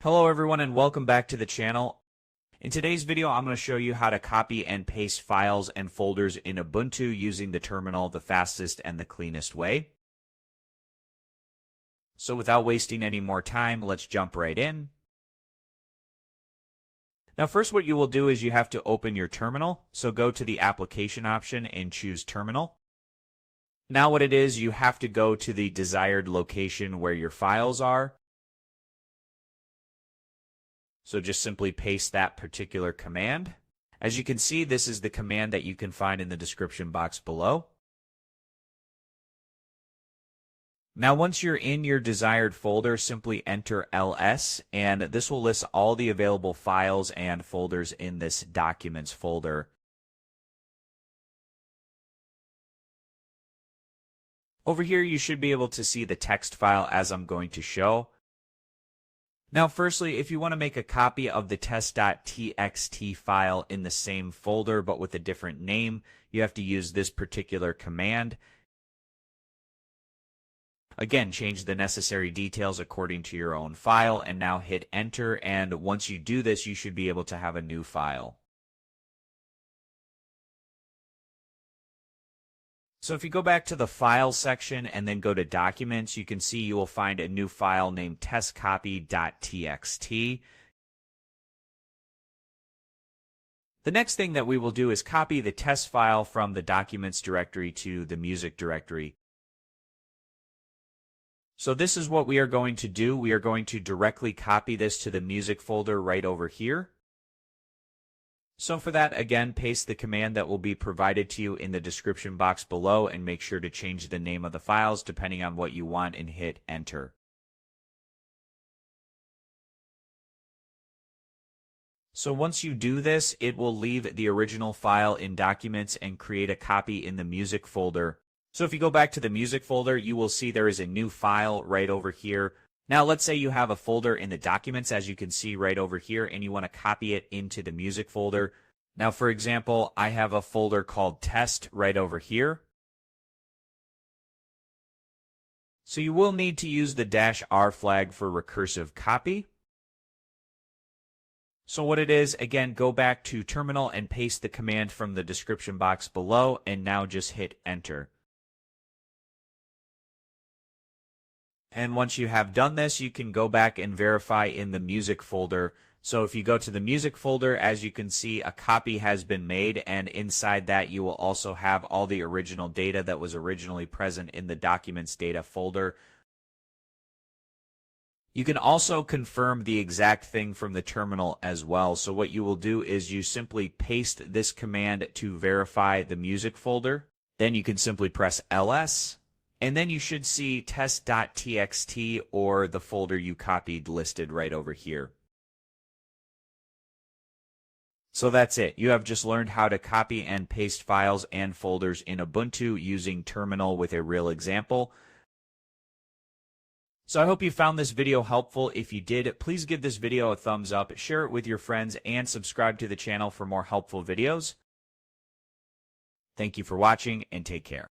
Hello everyone and welcome back to the channel. In today's video, I'm going to show you how to copy and paste files and folders in Ubuntu using the terminal the fastest and the cleanest way. So without wasting any more time, let's jump right in. Now first what you will do is you have to open your terminal. So go to the application option and choose terminal. Now what it is, you have to go to the desired location where your files are. So just simply paste that particular command. As you can see, this is the command that you can find in the description box below. Now once you're in your desired folder, simply enter ls, and this will list all the available files and folders in this documents folder. Over here you should be able to see the text file as I'm going to show. Now firstly, if you want to make a copy of the test.txt file in the same folder but with a different name, you have to use this particular command. Again, change the necessary details according to your own file and now hit enter, and once you do this, you should be able to have a new file. So if you go back to the Files section and then go to Documents, you can see you will find a new file named Test.txt. The next thing that we will do is copy the test file from the Documents directory to the Music directory. So this is what we are going to do. We are going to directly copy this to the Music folder right over here. So for that, again, paste the command that will be provided to you in the description box below and make sure to change the name of the files depending on what you want and hit enter. So once you do this, it will leave the original file in Documents and create a copy in the Music folder. So if you go back to the Music folder, you will see there is a new file right over here. Now let's say you have a folder in the Documents, as you can see right over here, and you want to copy it into the Music folder. Now for example, I have a folder called Test right over here. So you will need to use the -R flag for recursive copy. So what it is, again, go back to terminal and paste the command from the description box below, and now just hit enter. And once you have done this, you can go back and verify in the Music folder. So if you go to the Music folder, as you can see, a copy has been made, and inside that you will also have all the original data that was originally present in the Documents data folder. You can also confirm the exact thing from the terminal as well. So what you will do is you simply paste this command to verify the Music folder. Then you can simply press ls. And then you should see test.txt or the folder you copied listed right over here. So that's it. You have just learned how to copy and paste files and folders in Ubuntu using terminal with a real example. So I hope you found this video helpful. If you did, please give this video a thumbs up, share it with your friends, and subscribe to the channel for more helpful videos. Thank you for watching and take care.